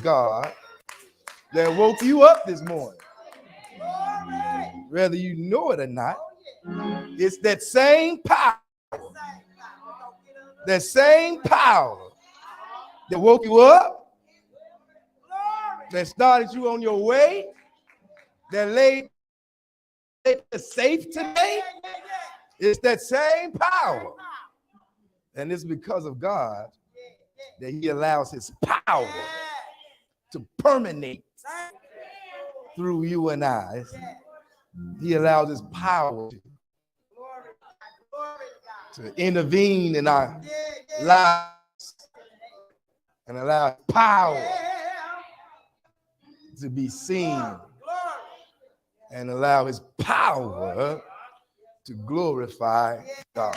God that woke you up this morning. Whether you know it or not, it's that same power. That same power that woke you up, that started you on your way, that laid safe today. It's that same power. And it's because of God that he allows his power to permeate through you and I. He allows his power to intervene in our lives and allow power to be seen and allow his power to glorify God.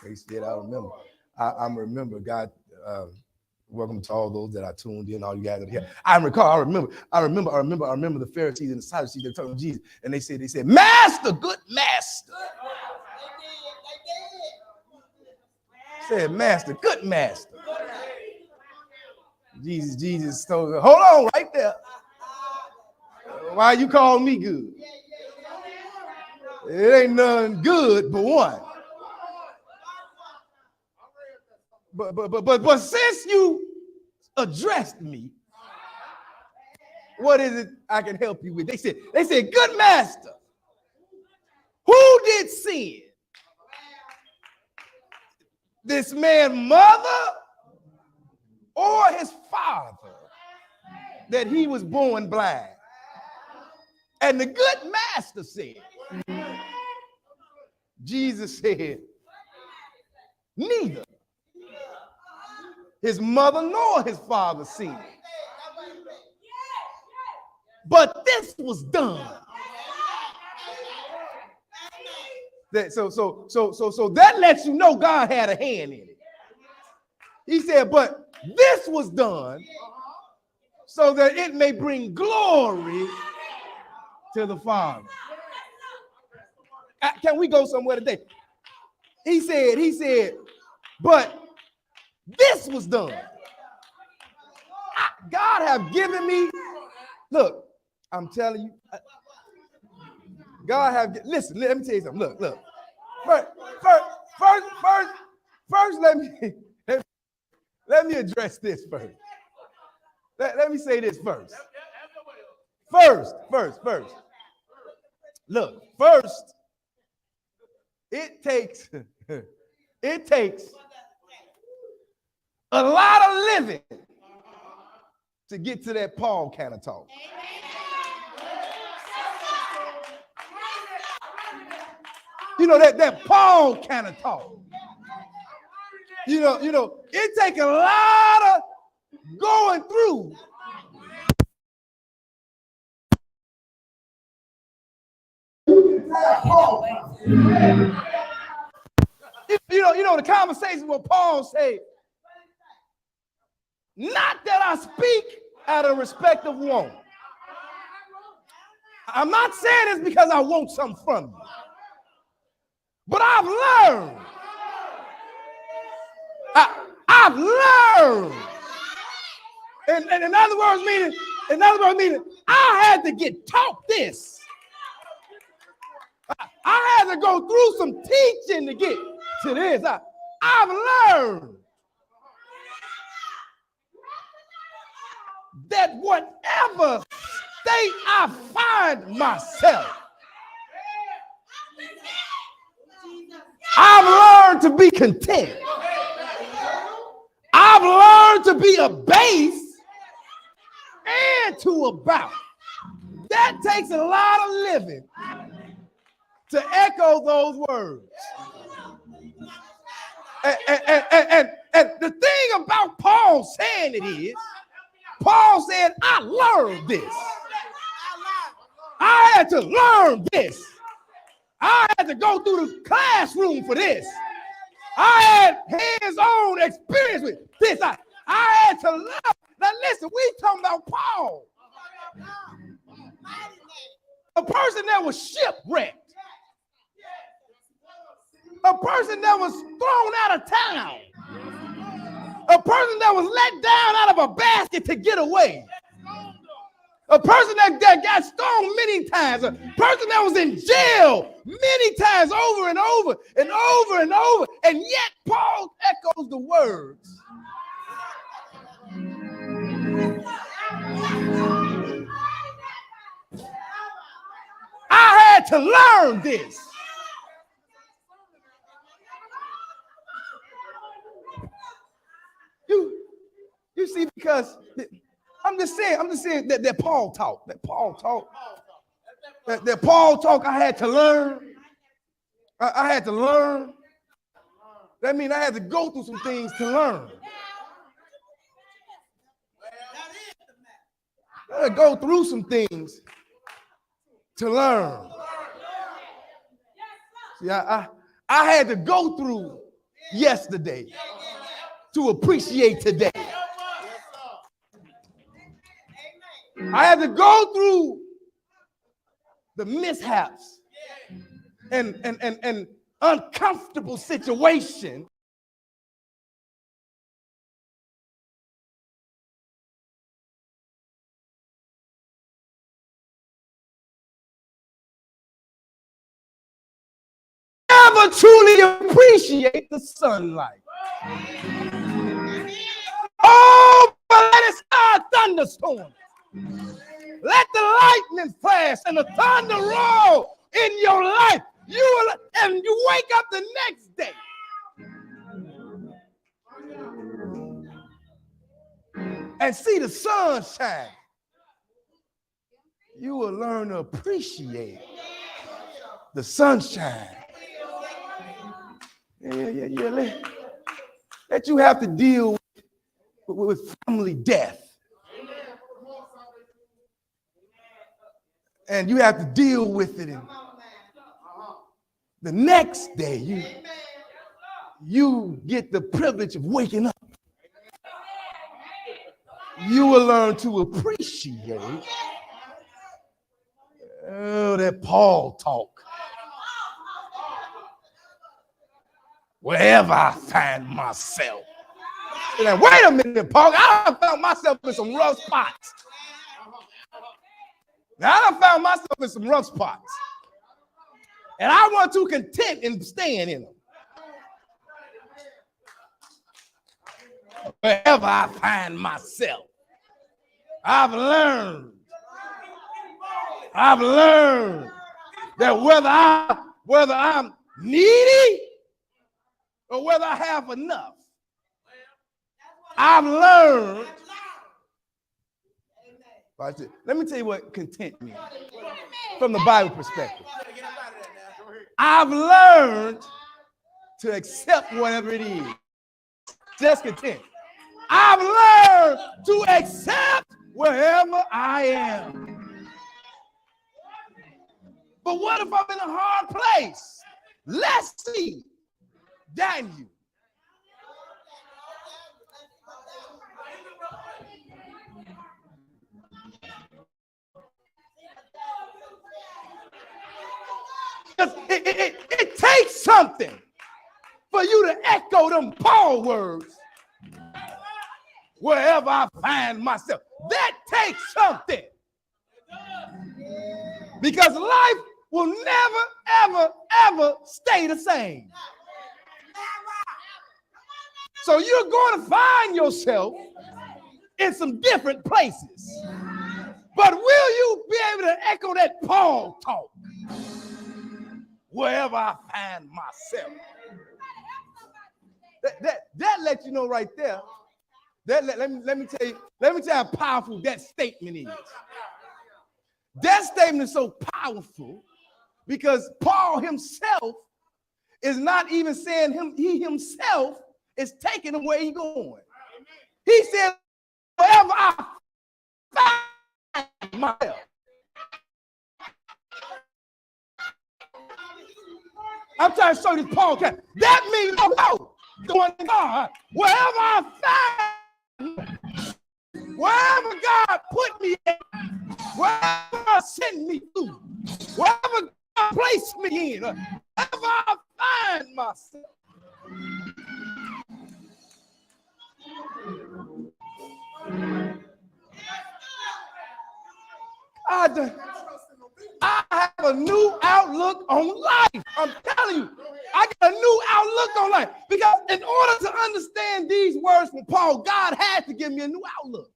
They said, I remember. I remember God. Welcome to all those that are tuned in, all you guys that are here. I remember the Pharisees and the Sadducees. They're talking to Jesus, and they said, Master, good master. Said, Master, good master. Jesus told them, hold on right there. Why you call me good? It ain't none good but one. But since you addressed me, what is it I can help you with? They said, good master, who did sin? This man's mother or his father, that he was born blind? And the good master said, Jesus said, neither his mother nor his father sinned. But this was done. So that lets you know God had a hand in it. He said, but this was done so that it may bring glory to the Father. Can we go somewhere today? He said, but this was done. God have given me, look, I'm telling you, God have, listen, let me tell you something. Look. First, let me address this first. Let me say this first. First. Look, first, it takes a lot of living to get to that Paul kind of talk. You know, that Paul kind of talk. You know, it takes a lot of going through. You know the conversation where Paul said, not that I speak out of respect of one. I'm not saying this because I want something from you. But I've learned. I've learned. And in other words, meaning, I had to get taught this. I had to go through some teaching to get to this. I've learned that whatever state I find myself, I've learned to be content. I've learned to be a base and to abound. That takes a lot of living to echo those words. And the thing about Paul saying it is, Paul said, I learned this. I had to learn this. I had to go through the classroom for this. I had hands-on experience with this. I had to learn. Now listen, we talking about Paul. A person that was shipwrecked. A person that was thrown out of town. A person that was let down out of a basket to get away. A person that got stoned many times. A person that was in jail many times over and over and over and over. And yet Paul echoes the words. I had to learn this. You see, because I'm just saying that Paul taught. That Paul taught, I had to learn. I had to learn. That means I had to go through some things to learn. I had to go through some things to learn. See, I had to go through yesterday to appreciate today. I had to go through the mishaps and uncomfortable situation never truly appreciate the sunlight. Oh, but let it start thunderstorming. Let the lightning flash and the thunder roll in your life. And you wake up the next day. And see the sun shine. You will learn to appreciate the sunshine. Yeah. That you have to deal with family death. And you have to deal with it. And the next day, you get the privilege of waking up. You will learn to appreciate that Paul talk. Wherever I find myself. Now, wait a minute, Paul. I found myself in some rough spots. Now, I found myself in some rough spots. And I want to content in staying in them. Wherever I find myself, I've learned that whether I'm needy or whether I have enough, I've learned. Let me tell you what content means from the Bible perspective. I've learned to accept whatever it is. Just content. I've learned to accept wherever I am. But what if I'm in a hard place? Let's see. Daniel. It takes something for you to echo them Paul words. Wherever I find myself. That takes something. Because life will never, ever stay the same. So you're going to find yourself in some different places. But will you be able to echo that Paul talk? Wherever I find myself. That lets you know right there. Let me tell you how powerful that statement is. That statement is so powerful because Paul himself is not even saying he himself is taking him where he's going. He said, wherever I find myself. I'm trying to show this Paul. That means going to God. Wherever I find, wherever God put me in, wherever God send me to, wherever God place me in, wherever I find myself. I have a new outlook on life. I'm telling you, I got a new outlook on life. Because in order to understand these words from Paul, God had to give me a new outlook.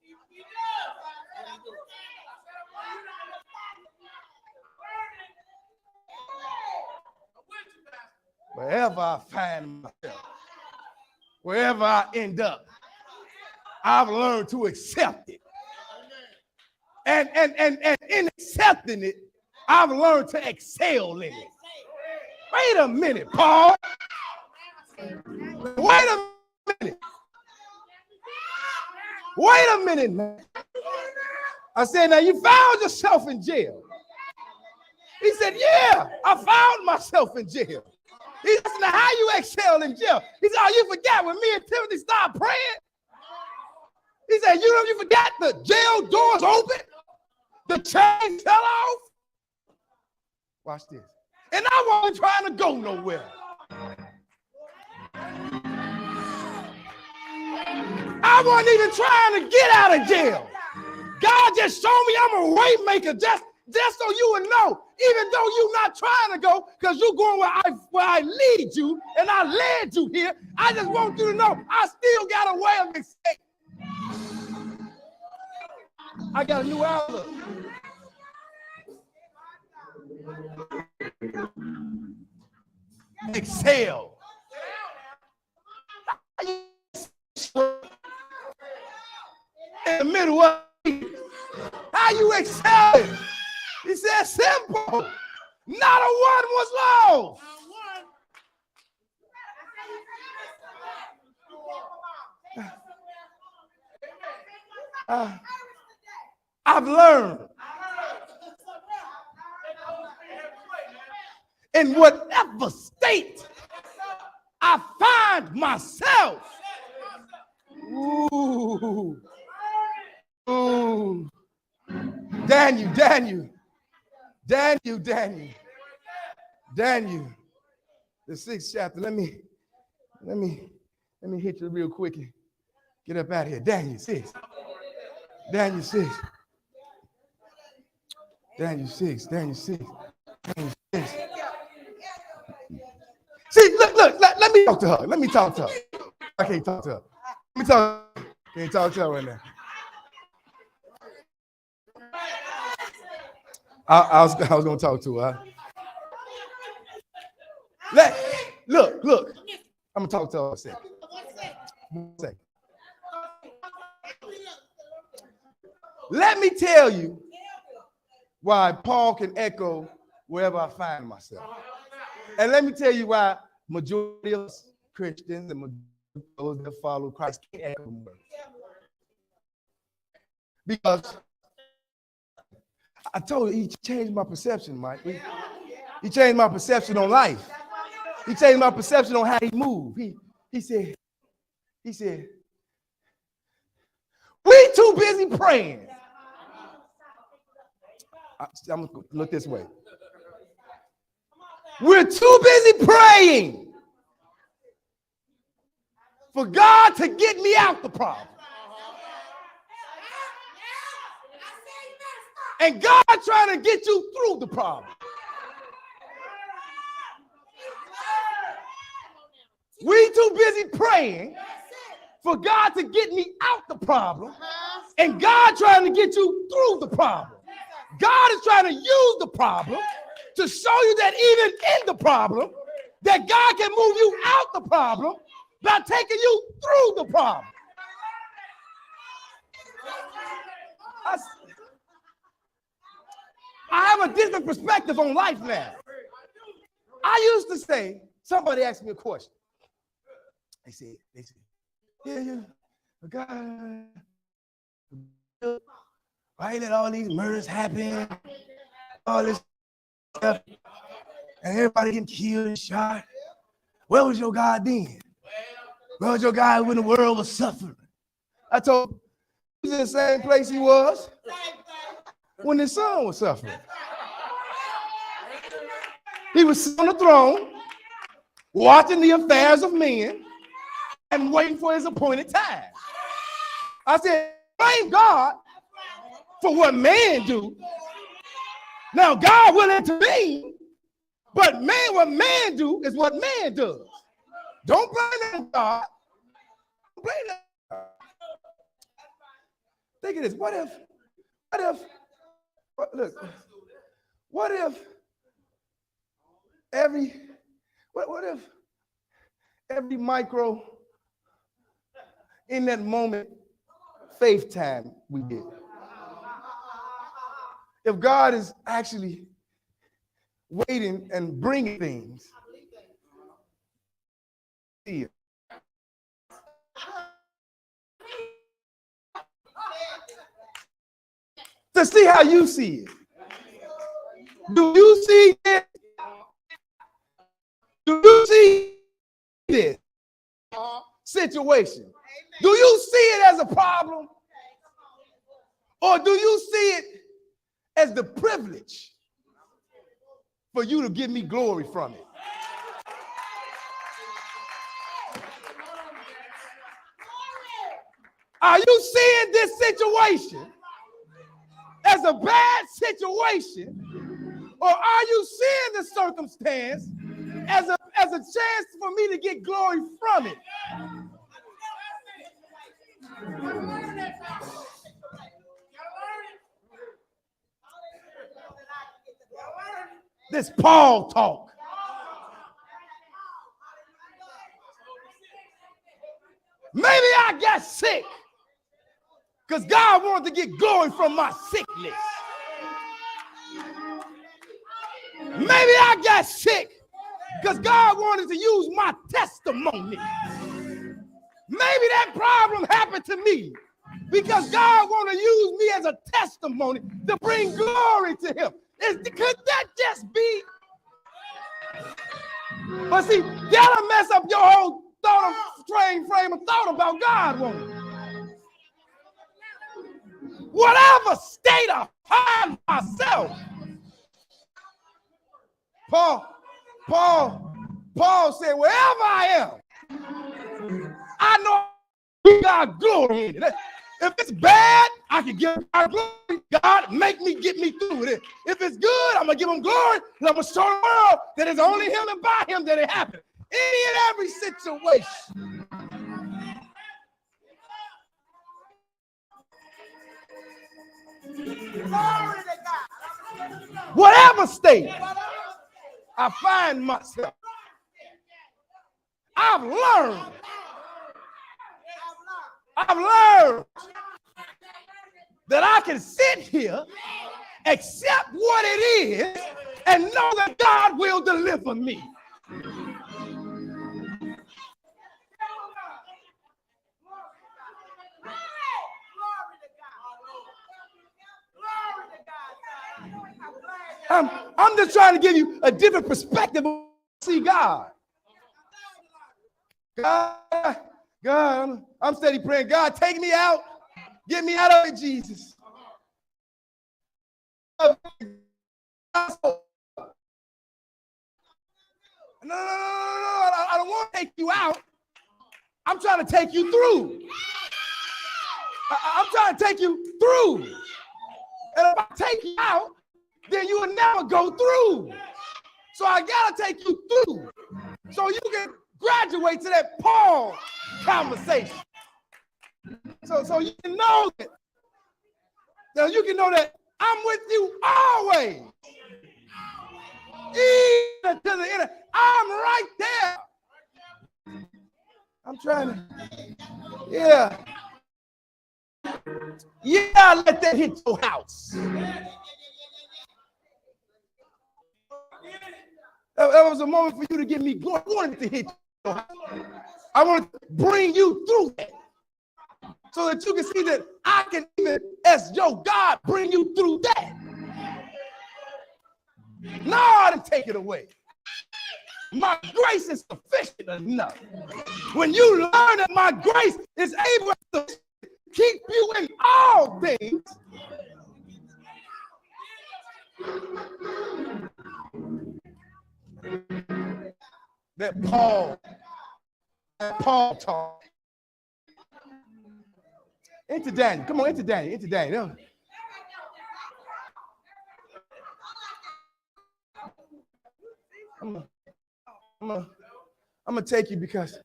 Wherever I find myself, wherever I end up, I've learned to accept it. And in accepting it, I've learned to excel in it. Wait a minute, Paul. Wait a minute. Wait a minute, man. I said, now you found yourself in jail. He said, yeah, I found myself in jail. He said, now how you excel in jail? He said, oh, you forgot when me and Timothy started praying? He said, you forgot the jail doors open? The chains fell off? Watch this. And I wasn't trying to go nowhere. I wasn't even trying to get out of jail. God just showed me I'm a way maker just so you would know, even though you're not trying to go, because you're going where I lead you, and I led you here. I just want you to know I still got a way of escape. I got a new outlook. Excel. In the middle of how you excel? He said simple. Not a one was lost. I've learned in whatever state I find myself. Ooh. Ooh. Daniel. The 6th chapter. Let me hit you real quick and get up out of here. Daniel 6. See, look, let me talk to her. I can't talk to her. Can't talk to her right now. I was going to talk to her. Look. I'm going to talk to her a second. Let me tell you why Paul can echo wherever I find myself. And let me tell you why majority of Christians and majority of those that follow Christ can't echo them. Because I told you, he changed my perception, Mike. He changed my perception on life. He changed my perception on how he moved. He said, we too busy praying. I'm going to look this way. We're too busy praying for God to get me out the problem. And God trying to get you through the problem. We too busy praying for God to get me out the problem. And God trying to get you through the problem. God is trying to use the problem to show you that even in the problem, that God can move you out the problem by taking you through the problem. I have a different perspective on life now. I used to say, somebody asked me a question. They said, yeah, God, why let all these murders happen? All this stuff, and everybody getting killed and shot. Where was your God then? Where was your God when the world was suffering? I told him, he was in the same place he was when his son was suffering. He was on the throne, watching the affairs of men and waiting for his appointed time. I said, blame God for what man do, Now, God will intervene, but man, what man do is what man does. Don't blame that on God. Don't blame that. Think of this. What if, look, what if what if every micro in that moment faith time we did? If God is actually waiting and bringing things here. To see how you see it. Do you see it? Do you see this situation? Do you see it as a problem? Or do you see it as the privilege for you to give me glory from it? Are you seeing this situation as a bad situation, or are you seeing the circumstance as a chance for me to get glory from it? This Paul talk. Maybe I got sick because God wanted to get glory from my sickness. Maybe I got sick because God wanted to use my testimony. Maybe that problem happened to me because God wanted to use me as a testimony to bring glory to him. Could that just be? But see, that'll mess up your whole frame of thought about God, won't it? Whatever state I find myself, Paul said, wherever I am, I know God glory in it. If it's bad, I can give God glory. God, get me through it. If it's good, I'm going to give him glory, and I'm going to show the world that it's only him and by him that it happened. Any and every situation. Whatever state I find myself, I've learned that I can sit here, accept what it is, and know that God will deliver me. I'm just trying to give you a different perspective of see God. God, I'm steady praying, God, take me out. Get me out of it, Jesus. No, I don't want to take you out. I'm trying to take you through. I'm trying to take you through. And if I take you out, then you will never go through. So I got to take you through so you can graduate to that Paul conversation. So you can know that. Now you can know that I'm with you always. Even to the end. I'm right there. I'm trying to, yeah, let that hit your house. That was a moment for you to give me glory. I wanted to hit your house. I want to bring you through that so that you can see that I can even, as your God, bring you through that. No, I didn't take it away. My grace is sufficient enough. When you learn that my grace is able to keep you in all things, that Paul taught. Into Daniel. Come on, into Daniel. I'm gonna take you because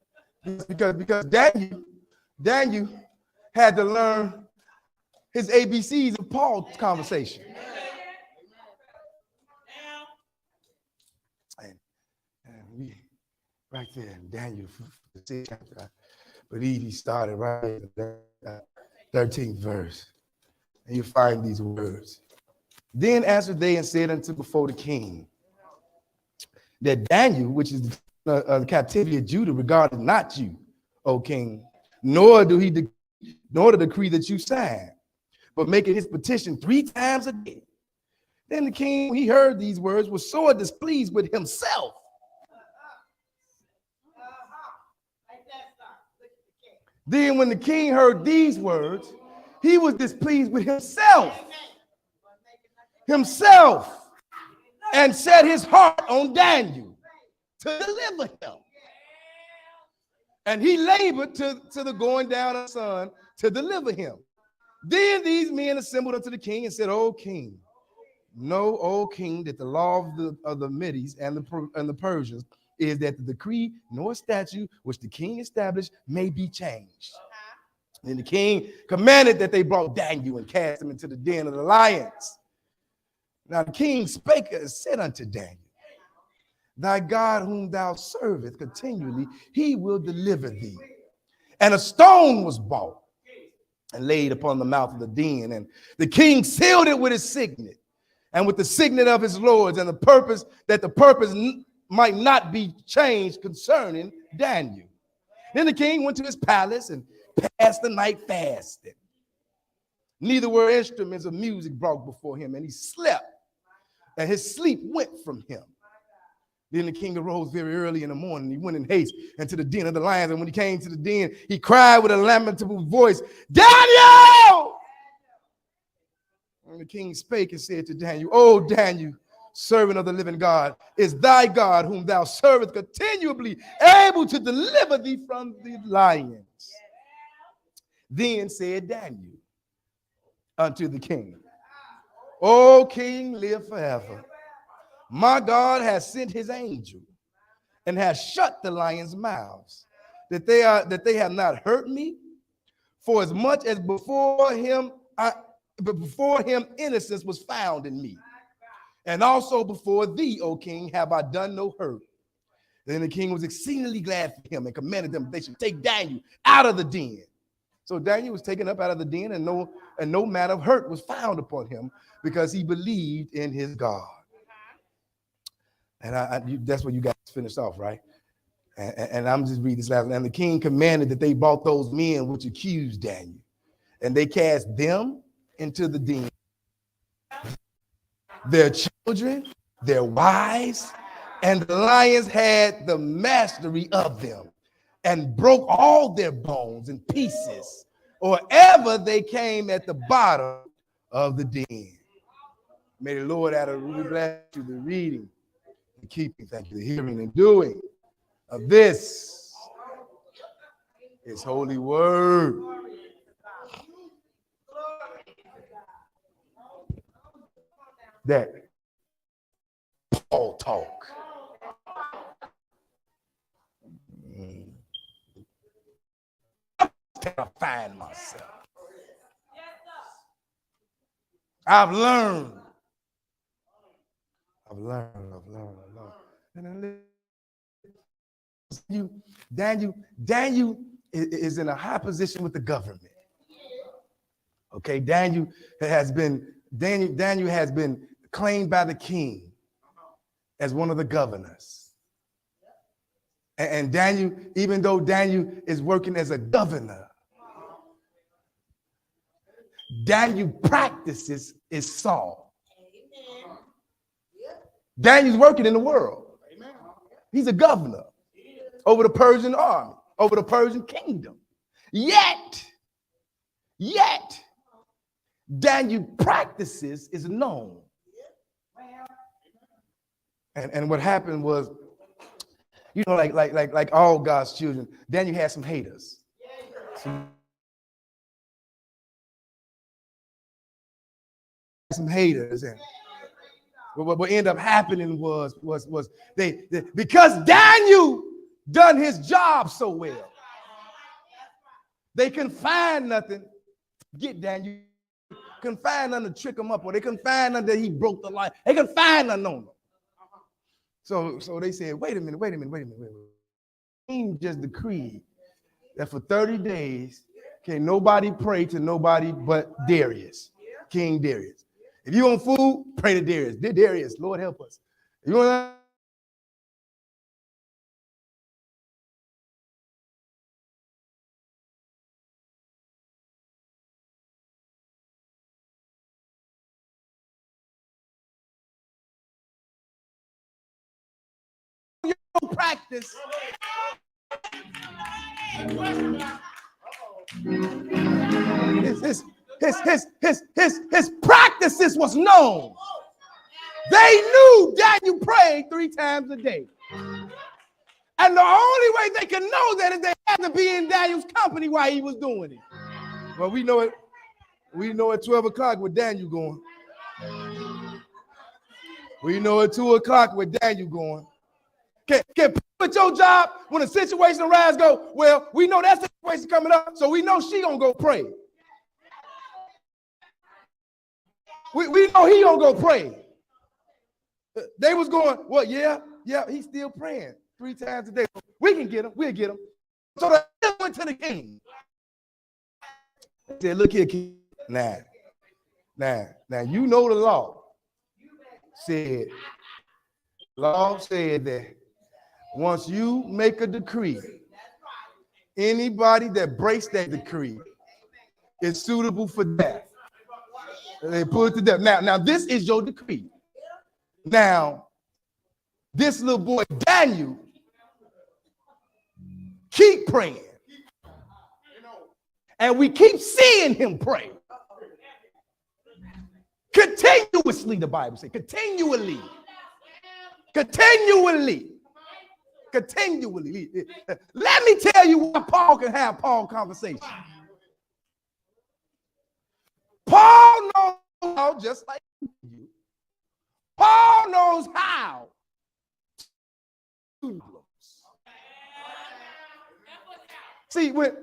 Daniel had to learn his ABCs of Paul's conversation. And we, right there in Daniel, the 6th chapter, I believe he started right in the 13th verse. And you find these words. Then answered they and said unto before the king, that Daniel, which is the captivity of Judah, regarded not you, O king, nor the decree that you signed, but making his petition 3 times a day. Then the king, when he heard these words, was sore displeased with himself. Then when the king heard these words, he was displeased with himself, and set his heart on Daniel to deliver him. And he labored to the going down of the sun to deliver him. Then these men assembled unto the king and said, O king, know, O king, that the law of the Medes and the Persians is that the decree nor statute which the king established may be changed. And the king commanded that they brought Daniel and cast him into the den of the lions. Now the king spake and said unto Daniel, thy God whom thou servest continually, he will deliver thee. And a stone was brought and laid upon the mouth of the den, and the king sealed it with his signet and with the signet of his lords, and the purpose might not be changed concerning Daniel. Then the king went to his palace and passed the night fasting. Neither were instruments of music brought before him, and he slept, and his sleep went from him. Then the king arose very early in the morning. He went in haste into the den of the lions. And when he came to the den, he cried with a lamentable voice, Daniel! And the king spake and said to Daniel, O Daniel, servant of the living God, is thy God whom thou servest continually able to deliver thee from the lions? Then said Daniel unto the king, O king, live forever. My God has sent his angel and has shut the lions' mouths, that they have not hurt me, for as much as before him innocence was found in me. And also before thee, O king, have I done no hurt. Then the king was exceedingly glad for him and commanded them that they should take Daniel out of the den. So Daniel was taken up out of the den, and no matter of hurt was found upon him, because he believed in his God. And that's what you guys finished off, right? And I'm just reading this last one. And the king commanded that they brought those men which accused Daniel, and they cast them into the den, their children, their wives, and the lions had the mastery of them, and broke all their bones in pieces, or ever they came at the bottom of the den. May the Lord add a really bless you the reading, the keeping, thank you, the hearing and doing of this, his holy word. That Paul talk. Can I find myself? I've learned. Daniel is in a high position with the government. Okay, Daniel has been claimed by the king as one of the governors. And Daniel, even though Daniel is working as a governor, Daniel practices is Saul. Daniel's working in the world. He's a governor over the Persian army, over the Persian kingdom. Yet, Daniel practices is known. And what happened was, you know, like all God's children, Daniel had some haters. Some haters, and what ended up happening was they because Daniel done his job so well, they couldn't find nothing. Get Daniel. Couldn't find nothing to trick him up, or they couldn't find nothing that he broke the line. They couldn't find nothing on him. So they said, wait a minute. King just decreed that for 30 days, can't nobody pray to nobody but Darius, King Darius. If you want food, pray to Darius. Darius, Lord help us. You want practice. His practices was known. They knew Daniel prayed 3 times a day. And the only way they could know that is they had to be in Daniel's company while he was doing it. Well, we know it. We know at 12 o'clock where Daniel going. We know at 2 o'clock where Daniel going. Can put your job when a situation arises go, well, we know that situation coming up, so we know she gonna go pray. We know he gonna go pray. They was going, well, yeah, he's still praying 3 times a day. We can get him, we'll get him. So they went to the king. They said, look here, king. Now, you know the law. Law said that once you make a decree, anybody that breaks that decree is suitable for death. They put it to death. Now, this is your decree. Now, this little boy, Daniel, keep praying. And we keep seeing him pray. Continuously, the Bible says, continually. Let me tell you why Paul can have Paul conversation. Paul knows how, just like you. Paul knows how. See, when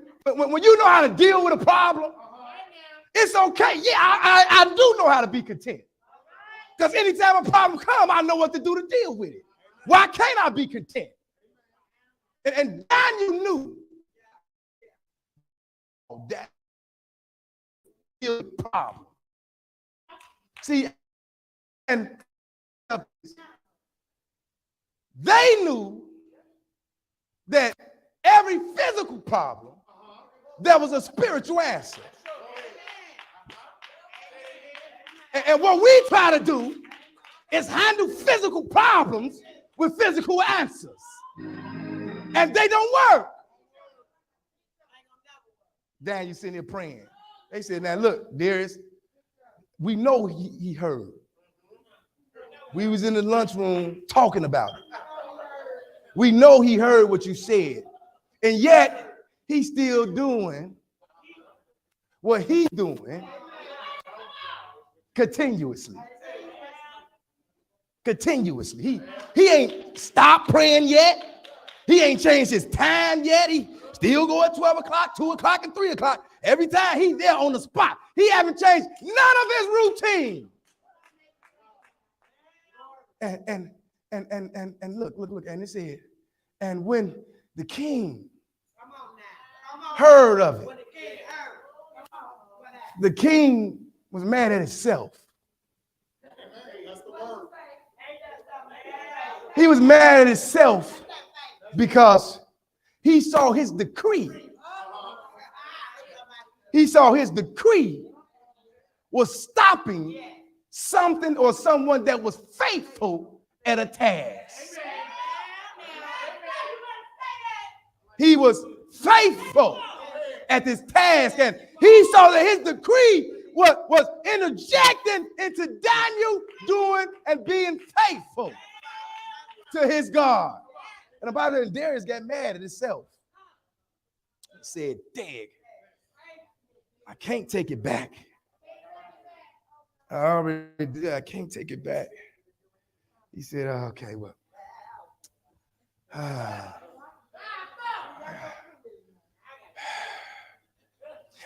you know how to deal with a problem, it's okay. Yeah, I do know how to be content. Because anytime a problem comes, I know what to do to deal with it. Why can't I be content? And Daniel knew that is the problem. See, and they knew that every physical problem, there was a spiritual answer. And what we try to do is handle physical problems with physical answers. And they don't work. Daniel sitting there praying. They said, now look, Darius, we know he heard. We was in the lunchroom talking about it. We know he heard what you said. And yet, he's still doing what he's doing continuously. He ain't stopped praying yet. He ain't changed his time yet. He still go at 12 o'clock, 2 o'clock, and 3 o'clock. Every time he's there on the spot. He haven't changed none of his routine. And look, and it said, and when the king heard of it, the king was mad at himself. He was mad at himself because he saw his decree. He saw his decree was stopping something or someone that was faithful at a task. He was faithful at this task, and he saw that his decree was interjecting into Daniel doing and being faithful to his God. And about it, Darius got mad at himself. He said, "Dag, I can't take it back. I can't take it back. He said, okay, well.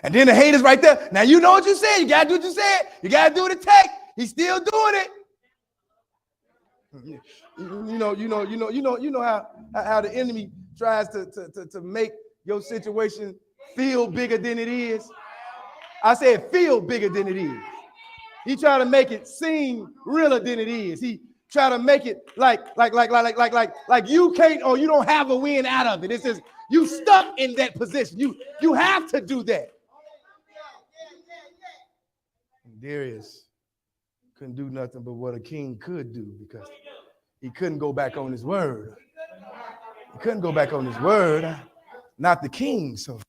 And then the haters right there. Now you know what you said. You gotta do what you said. You gotta do what it takes. He's still doing it. You know how the enemy tries to make your situation feel bigger than it is. I said feel bigger than it is. He try to make it seem realer than it is. He try to make it like you can't or you don't have a win out of it. It's just you stuck in that position. You have to do that. Darius couldn't do nothing but what a king could do because he couldn't go back on his word. He couldn't go back on his word, not the king. So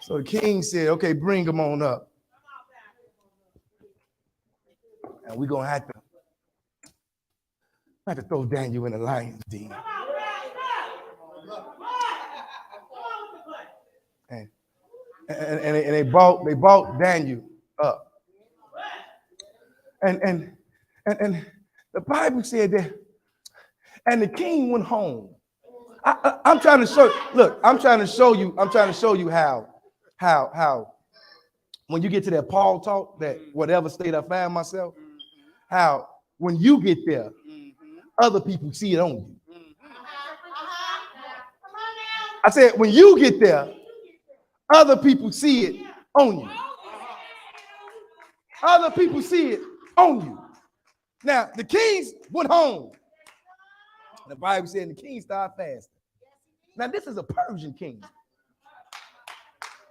the king said, okay, bring him on up. And we're going to have to throw Daniel in the lion's den. And they brought Daniel up. And the Bible said that, and the king went home. I'm trying to show. Look, I'm trying to show you how when you get to that Paul talk, that whatever state I find myself, how when you get there, other people see it on you. I said when you get there, other people see it on you. Other people see it on you. Now, the kings went home. The Bible said the king started fasting. Now, this is a Persian king.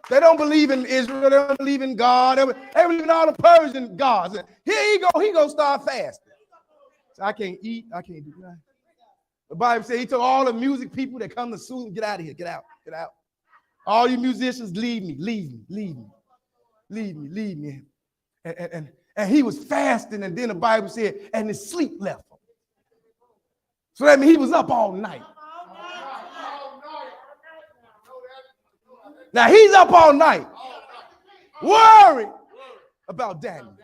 They don't believe in Israel. They don't believe in God. They believe in all the Persian gods. And here he go start fasting. So I can't eat. I can't do that. The Bible said he told all the music people that come to sue him, get out of here. Get out. Get out. All you musicians, leave me. Leave me. Leave me. Leave me. Leave me. And he was fasting, and then the Bible said, and his sleep left him. So that means he was up all night. Now he's up all night, worried about Daniel.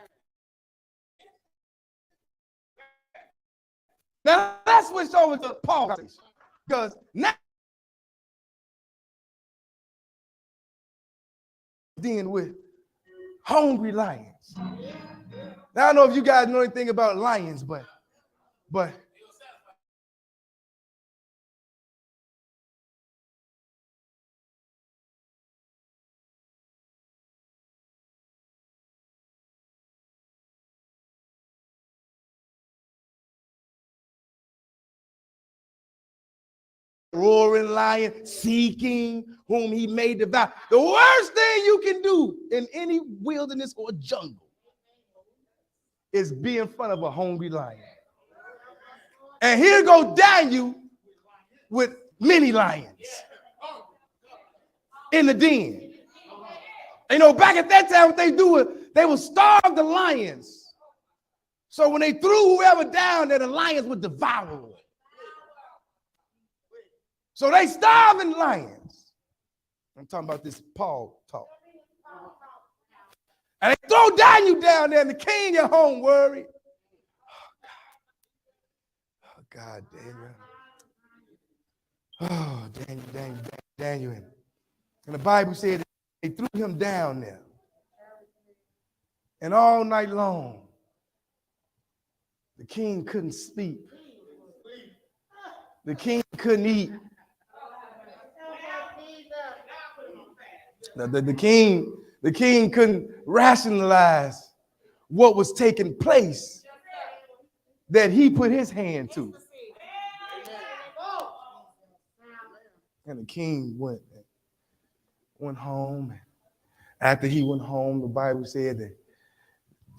Now let's switch over to Paul, because now dealing with hungry lions. Now, I don't know if you guys know anything about lions, but roaring lion seeking whom he may devour. The worst thing you can do in any wilderness or jungle is be in front of a hungry lion. And here go Daniel with many lions in the den. You know, back at that time, what they do was they would starve the lions. So when they threw whoever down there, the lions would devour them. So they starving lions. I'm talking about this Paul talk. And they throw Daniel down there, and the king at home worried. Oh, God, Daniel. Oh, Daniel. And the Bible said they threw him down there. And all night long, the king couldn't sleep. The king couldn't eat. The king couldn't rationalize what was taking place that he put his hand to. And the king went home. After he went home, the Bible said that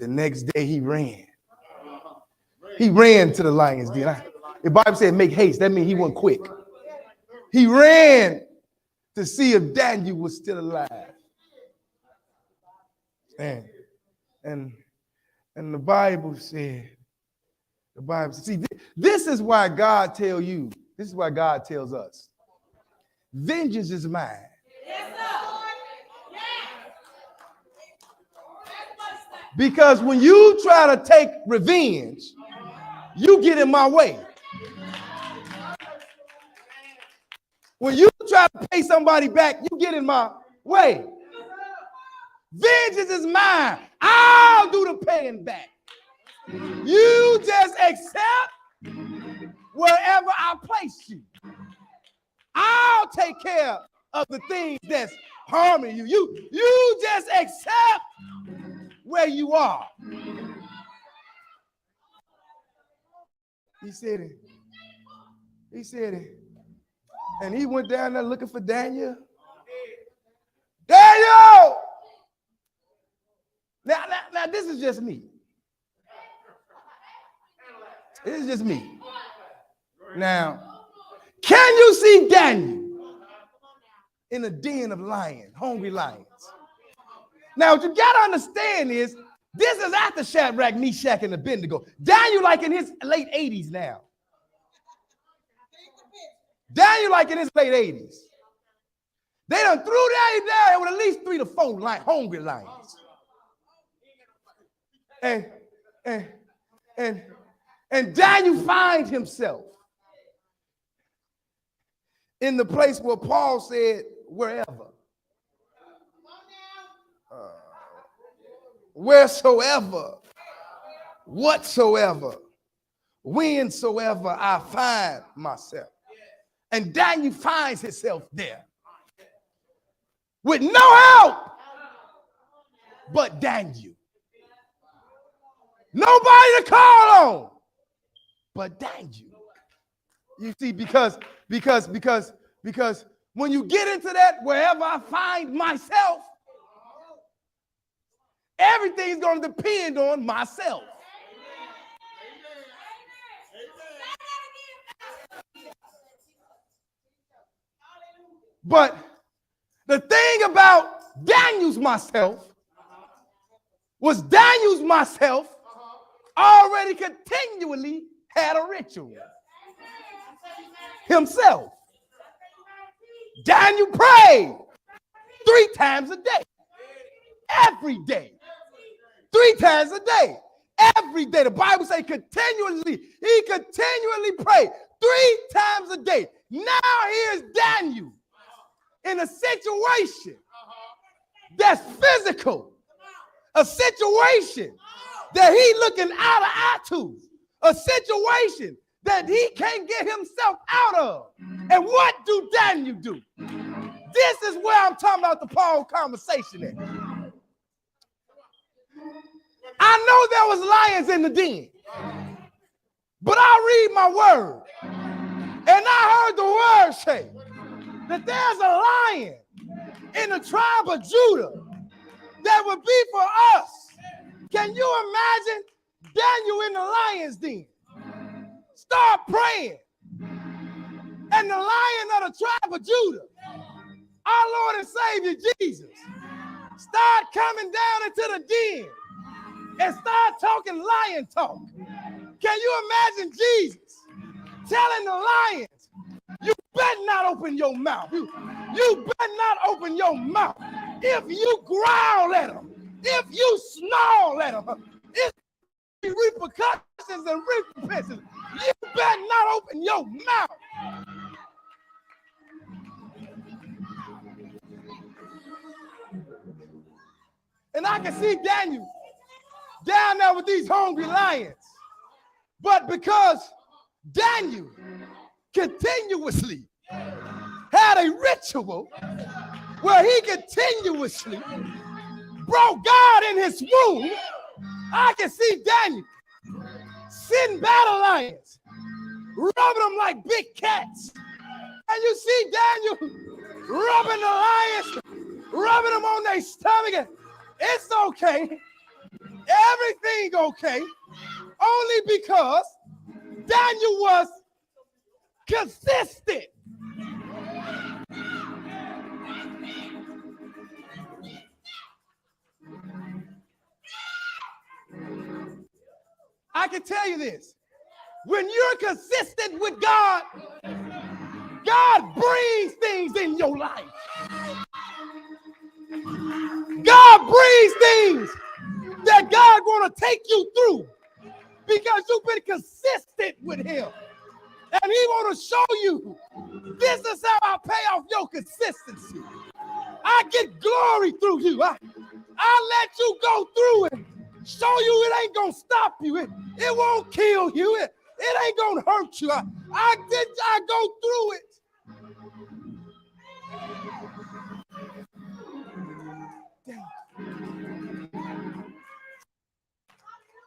the next day he ran. He ran to the lion's den. The Bible said make haste. That means he went quick. He ran to see if Daniel was still alive. And the Bible said, see, this is why God tells you, this is why God tells us, vengeance is mine. Because when you try to take revenge, you get in my way. When you try to pay somebody back, you get in my way. Vengeance is mine. I'll do the paying back. You just accept wherever I place you. I'll take care of the things that's harming you. You just accept where you are. He said it. He said it. And he went down there looking for Daniel. Daniel! Now this is just me. This is just me. Now, can you see Daniel in a den of lions, hungry lions? Now, what you got to understand is, this is after Shadrach, Meshach, and Abednego. Daniel like in his late 80s now. Daniel like in his late 80s. They done threw Daniel down with at least 3 to 4 hungry lions. And Daniel finds himself in the place where Paul said, wherever. Wheresoever, whatsoever, whensoever I find myself. And Daniel finds himself there with no help but Daniel. Nobody to call on but Daniel. You see, because when you get into that, wherever I find myself, everything's going to depend on myself. But the thing about Daniel's myself was Daniel's myself already continually had a ritual himself. Daniel prayed 3 times a day, every day. 3 times a day, every day. The Bible says continually. He continually prayed 3 times a day. Now here's Daniel in a situation that's physical, a situation that he looking out of eye to, a situation that he can't get himself out of. And what do Daniel do? This is where I'm talking about the Paul conversation at. I know there was lions in the den, but I read my word, and I heard the word say that there's a lion in the tribe of Judah that would be for us. Can you imagine Daniel in the lion's den? Start praying, and the lion of the tribe of Judah, our Lord and Savior Jesus, start coming down into the den and start talking lion talk. Can you imagine Jesus telling the lions, you better not open your mouth. You better not open your mouth. If you growl at them, if you snarl at them, if repercussions and repercussions, you better not open your mouth. And I can see Daniel down there with these hungry lions. But because Daniel continuously had a ritual where he continuously brought God in his womb, I can see Daniel sitting battle lions, rubbing them like big cats. And you see Daniel rubbing the lions, rubbing them on their stomach. It's okay. Everything okay. Only because Daniel was consistent. I can tell you this. When you're consistent with God, God brings things in your life. God brings things that God want to take you through. because you've been consistent with him. And he want to show you, this is how I pay off your consistency. I get glory through you. I let you go through it. Show you it ain't going to stop you. It won't kill you. It ain't going to hurt you. I go through it.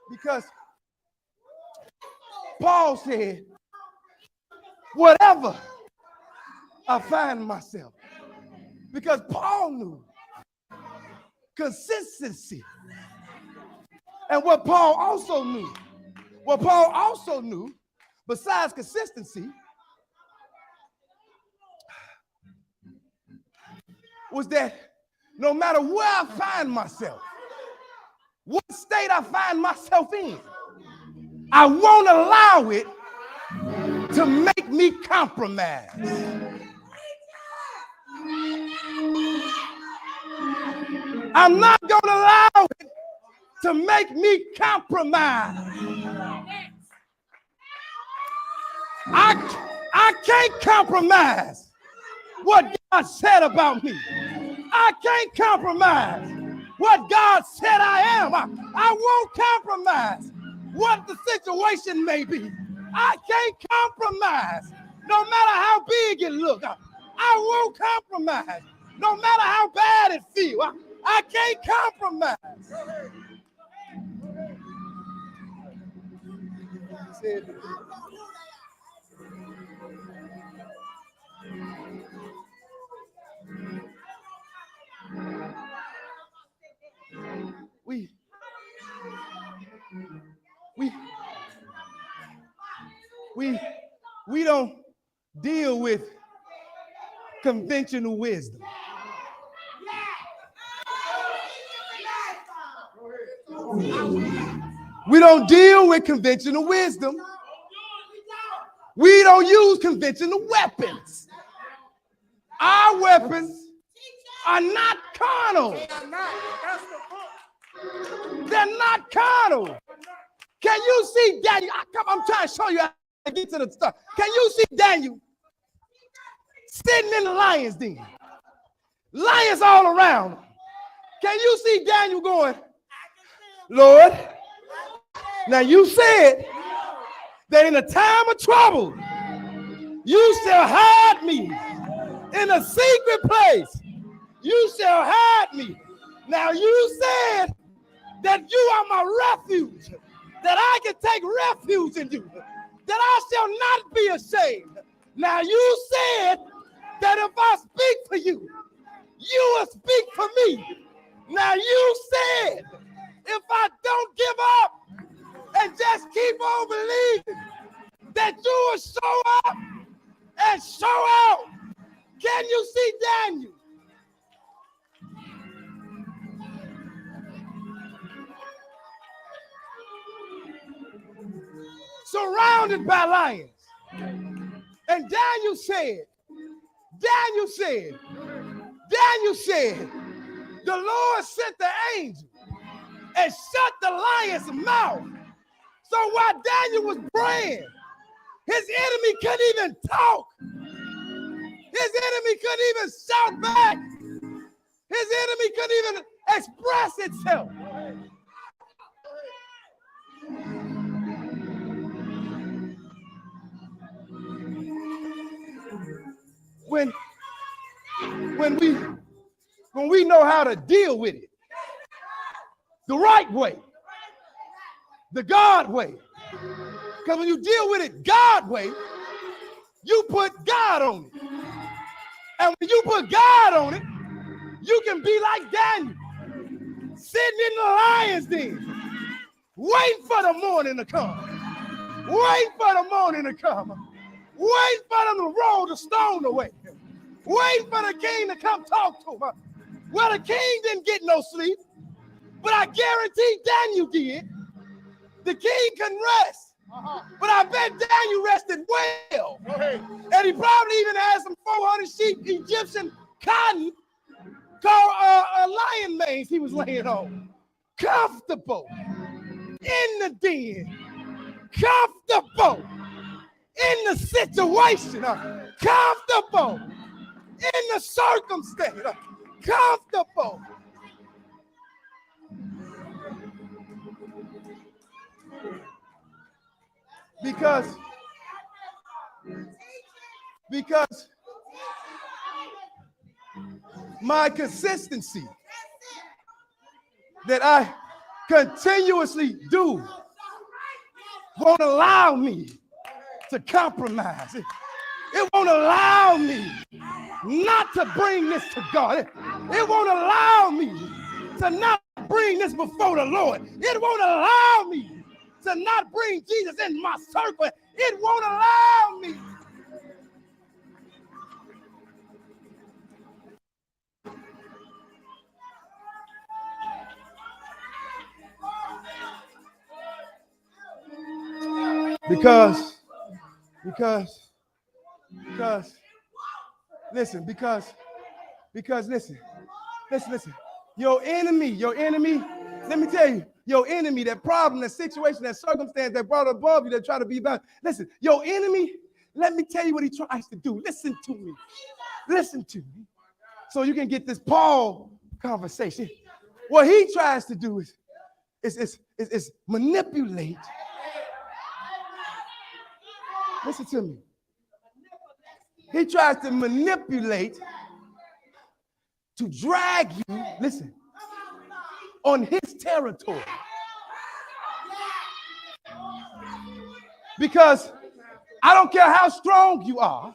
Because Paul said, whatever I find myself. Because Paul knew consistency. And what Paul also knew, besides consistency, was that no matter where I find myself, what state I find myself in, I won't allow it to make me compromise. I'm not going to allow it to make me compromise. I can't compromise what God said about me. I can't compromise what God said I am. I won't compromise what the situation may be. I can't compromise no matter how big it looks. I won't compromise no matter how bad it feels. I can't compromise. We don't deal with conventional wisdom. We don't deal with conventional wisdom. We don't use conventional weapons. Our weapons are not carnal. They're not carnal. Can you see Daniel? I'm trying to show you how to get to the stuff. Can you see Daniel sitting in the lion's den? Lions all around him. Can you see Daniel going, Lord, now you said that in a time of trouble, you shall hide me in a secret place. You shall hide me. Now you said that you are my refuge, that I can take refuge in you, that I shall not be ashamed. Now you said that if I speak for you, you will speak for me. Now you said if I don't give up and just keep on believing that you will show up and show out. Can you see Daniel? Surrounded by lions. And Daniel said, the Lord sent the angel and shut the lion's mouth. So while Daniel was praying, his enemy couldn't even talk. His enemy couldn't even shout back. His enemy couldn't even express itself. When we know how to deal with it the right way, the God way. Because when you deal with it God way, you put God on it. And when you put God on it, you can be like Daniel, sitting in the lion's den, waiting for the morning to come. Waiting for the morning to come. Waiting for them to roll the stone away. Waiting for the king to come talk to him. Well, the king didn't get no sleep, but I guarantee Daniel did. The king couldn't rest, but I bet Daniel rested well. And he probably even had some 400 sheep Egyptian cotton called lion manes he was laying on. Comfortable in the den, comfortable in the situation, comfortable in the circumstance, comfortable. Because my consistency that I continuously do won't allow me to compromise. It won't allow me not to bring this to God. It won't allow me to not bring this before the Lord. It won't allow me to not bring Jesus in my circle. It won't allow me. Because listen, listen. Your enemy, let me tell you, your enemy, that problem, that situation, that circumstance that brought above you, that try to be about. Listen, your enemy, let me tell you what he tries to do. Listen to me. So you can get this Paul conversation. What he tries to do is manipulate. Listen to me. He tries to manipulate to drag you, listen, on his territory. Because I don't care how strong you are,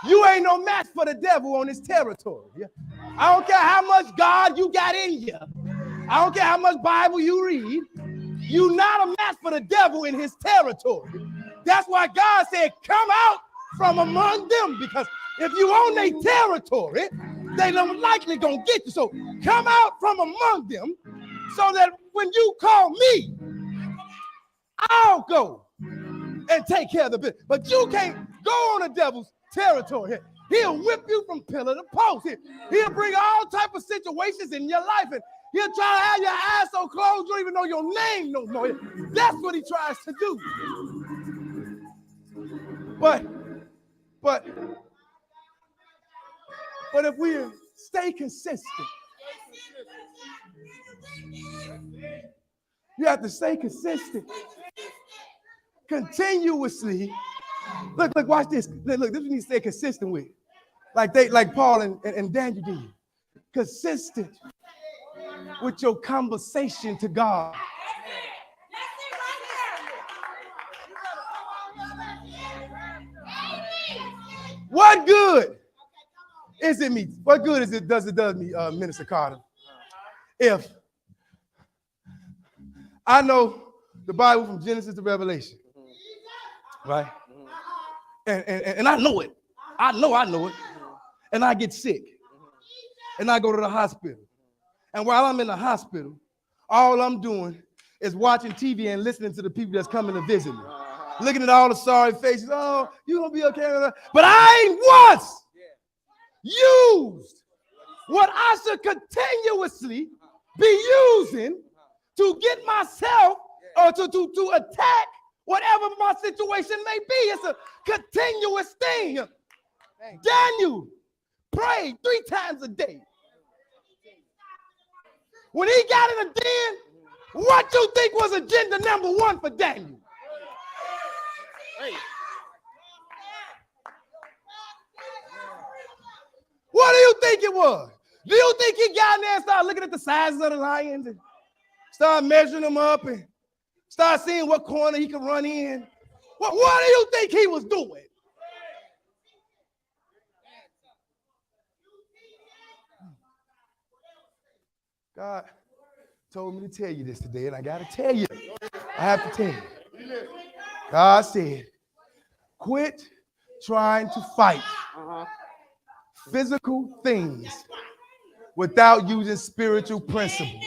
you ain't no match for the devil on his territory. I don't care how much God you got in you. I don't care how much Bible you read. You're not a match for the devil in his territory. That's why God said, come out from among them, because if you own their territory, they don't likely gonna get you. So come out from among them so that when you call me, I'll go and take care of the business. But you can't go on the devil's territory. He'll whip you from pillar to post. He'll bring all type of situations in your life, and he'll try to have your eyes so closed you don't even know your name no more. That's what he tries to do. But if we stay consistent, you have to stay consistent continuously. Look, watch this. Look, this is what you stay consistent with. Like Paul and Daniel did. Consistent with your conversation to God. What good is it me? What good is it does me, Minister Carter, if I know the Bible from Genesis to Revelation, right? And I know it. I know it. And I get sick. And I go to the hospital. And while I'm in the hospital, all I'm doing is watching TV and listening to the people that's coming to visit me. Looking at all the sorry faces. Oh, you gonna be okay. But I ain't once used what I should continuously be using to get myself or to attack whatever my situation may be. It's a continuous thing. Daniel prayed 3 times a day. When he got in the den, what you think was agenda number 1 for Daniel? What do you think it was? Do you think he got in there and started looking at the sizes of the lions and started measuring them up and started seeing what corner he could run in? What do you think he was doing? God told me to tell you this today, and I got to tell you. I have to tell you. God said, quit trying to fight physical things without using spiritual principles.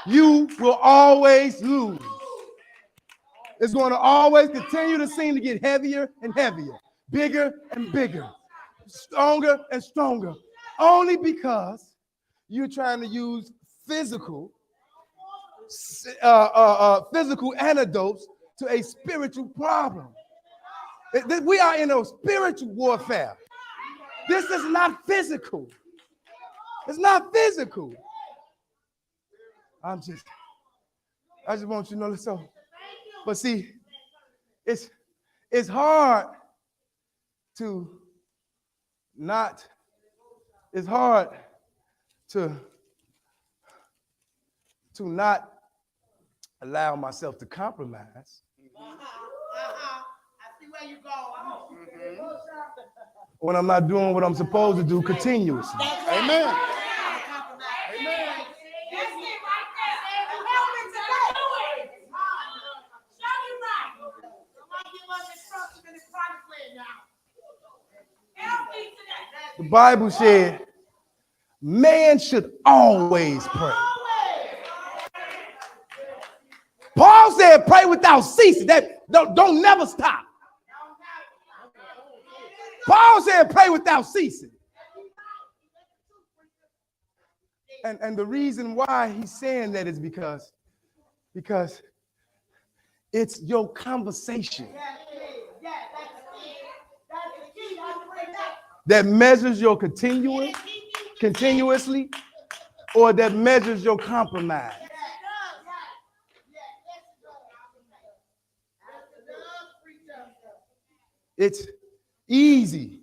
You will always lose. It's going to always continue to seem to get heavier and heavier, bigger and bigger, stronger and stronger, only because you're trying to use physical physical antidotes to a spiritual problem. We are in a spiritual warfare. This is not physical. It's not physical. I just want you to know this. So, but see, it's hard to not. It's hard to not allow myself to compromise. I see where you go. When I'm not doing what I'm supposed to do continuously. Amen. Amen. The Bible said, man should always pray. Paul said, pray without ceasing. That don't never stop. Paul said, pray without ceasing. And the reason why he's saying that is because it's your conversation that measures your continuously, or that measures your compromise. It's easy.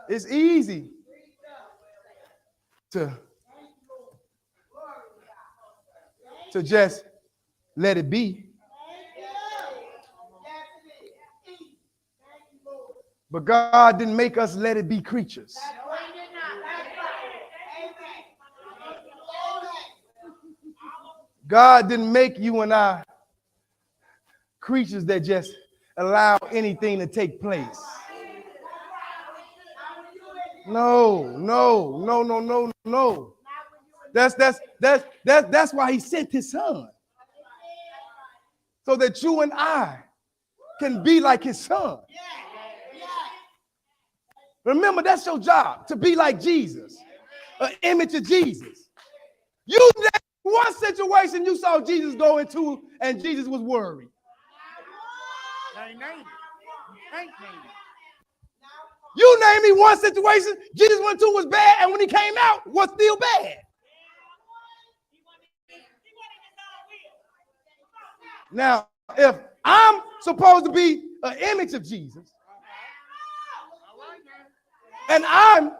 It's easy to just let it be. But God didn't make us let it be creatures. God didn't make you and I creatures that just allow anything to take place. No. That's why he sent his son. So that you and I can be like his son. Remember, that's your job, to be like Jesus, an image of Jesus. You one situation you saw Jesus go into and Jesus was worried. You name me one situation Jesus went to was bad, and when he came out, was still bad. Now, if I'm supposed to be an image of Jesus, and I'm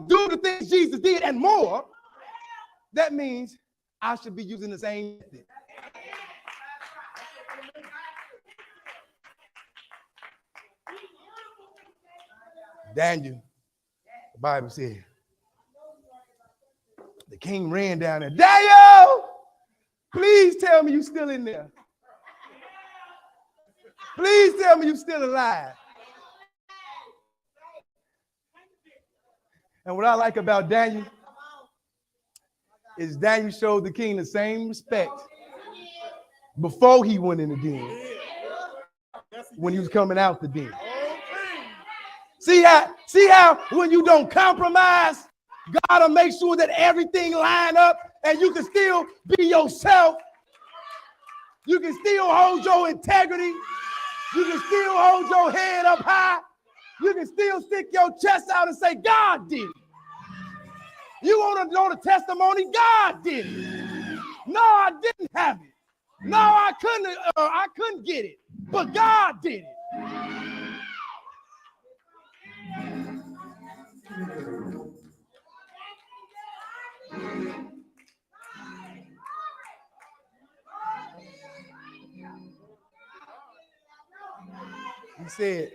do the things Jesus did and more, that means I should be using the same method. Daniel, the Bible said, the king ran down there. Daniel, please tell me you're still in there. Please tell me you're still alive. And what I like about Daniel is Daniel showed the king the same respect before he went in the den when he was coming out the den. See how when you don't compromise, God will make sure that everything line up and you can still be yourself. You can still hold your integrity. You can still hold your head up high. You can still stick your chest out and say, God did it. You want to know the testimony? God did it. No, I didn't have it. No, I couldn't get it. But God did it. He said,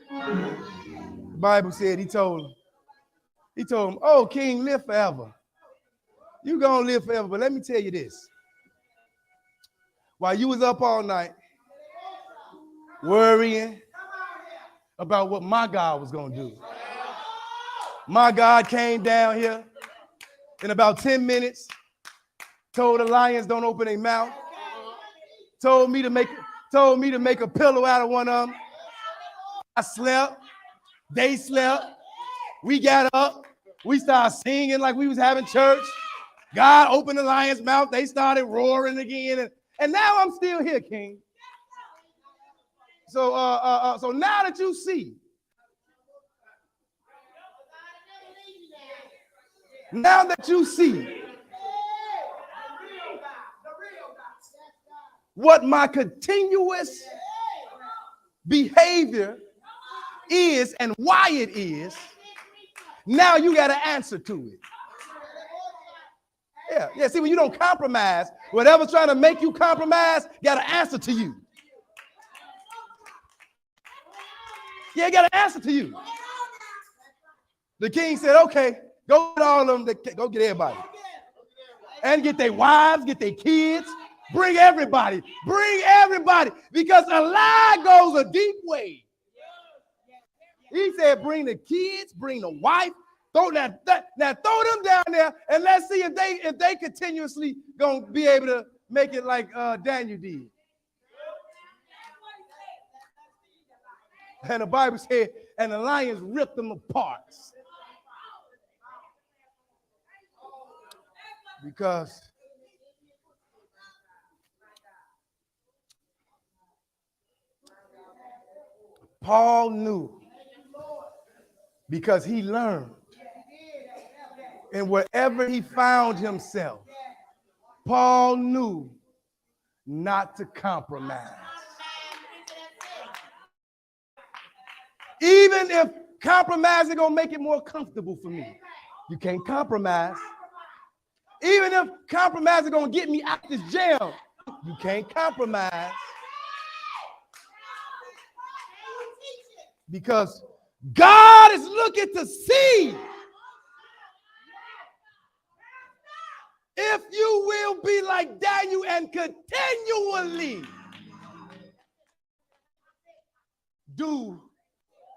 the Bible said, he told him, oh, king, live forever. You gonna live forever, but let me tell you this. While you was up all night worrying about what my God was gonna do, my God came down here in about 10 minutes, told the lions don't open their mouth, told me to make a pillow out of one of them. I slept, they slept, we got up, we started singing like we was having church. God opened the lion's mouth. They started roaring again. And now I'm still here, King. So now that you see, what my continuous behavior is and why it is, now you got to answer to it. Yeah. See, when you don't compromise, whatever's trying to make you compromise, got to answer to you. Yeah, got to answer to you. The king said, okay, go get all of them, go get everybody. And get their wives, get their kids, bring everybody, because a lie goes a deep way. He said, bring the kids, bring the wife, throw them down there, and let's see if they continuously gonna be able to make it like Daniel did. And the Bible said, and the lions ripped them apart. Because Paul knew, because he learned, and wherever he found himself, Paul knew not to compromise. Even if compromise is gonna make it more comfortable for me, you can't compromise. Even if compromise is gonna get me out this jail, you can't compromise. Because God is looking to see if you will be like Daniel and continually do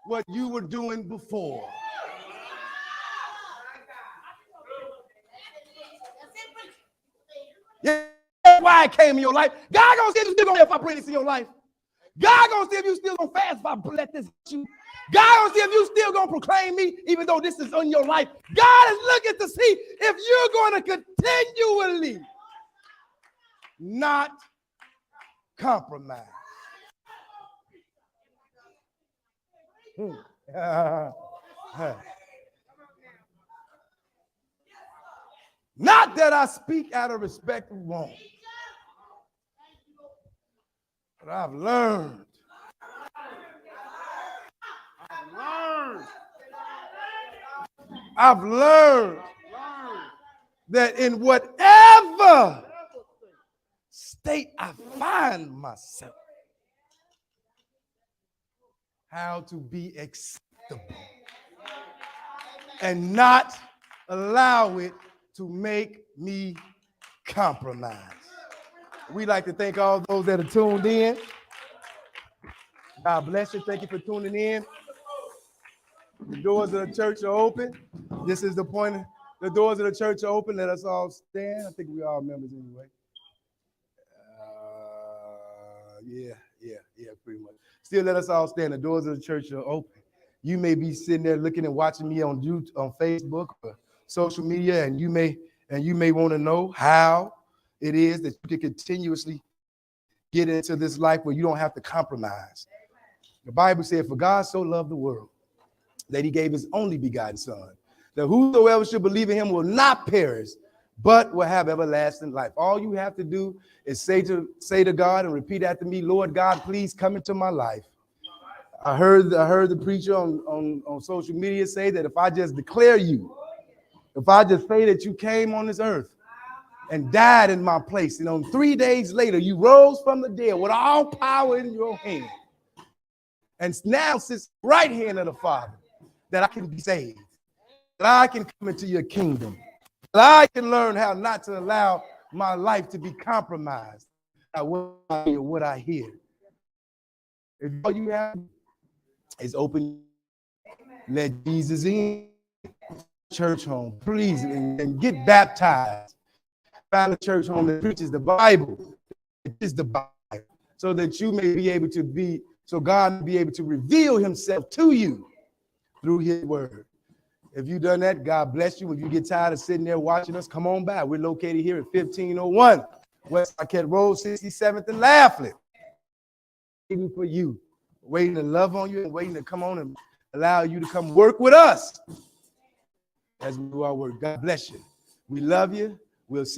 what you were doing before. Yeah, that's why it came in your life. God gonna see if you still gonna if I bring this in your life. God gonna see if you still gonna fast if I let this you. God gonna see if you still gonna proclaim me even though this is in your life. God is looking to see if you're gonna continually not compromise. Not that I speak out of respect of wrong, but I've learned that in whatever state I find myself, how to be acceptable and not allow it to make me compromise. We'd like to thank all those that are tuned in. God bless you. Thank you for tuning in. The doors of the church are open. This is the point. The doors of the church are open. Let us all stand. I think we are members anyway. Yeah, pretty much. Still, let us all stand. The doors of the church are open. You may be sitting there looking and watching me on YouTube, on Facebook, or social media, and you may want to know how it is that you can continuously get into this life where you don't have to compromise. The Bible said, "For God so loved the world that he gave his only begotten son, that whosoever should believe in him will not perish, but will have everlasting life." All you have to do is say to God and repeat after me, "Lord God, please come into my life." I heard the preacher on social media say that if I just declare you, if I just say that you came on this earth and died in my place, and on 3 days later you rose from the dead with all power in your hand, and now sits right hand of the Father, that I can be saved, that I can come into your kingdom, that I can learn how not to allow my life to be compromised by what I hear. If all you have is open, let Jesus in, church home, please, and get baptized. Find a church home that preaches the Bible. It is the Bible, so that you may be able to so God may be able to reveal himself to you through his word. If you've done that, God bless you. If you get tired of sitting there watching us, come on by. We're located here at 1501 West Marquette Road, 67th and Laughlin. Waiting for you, waiting to love on you and waiting to come on and allow you to come work with us as we do our work. God bless you. We love you. We'll see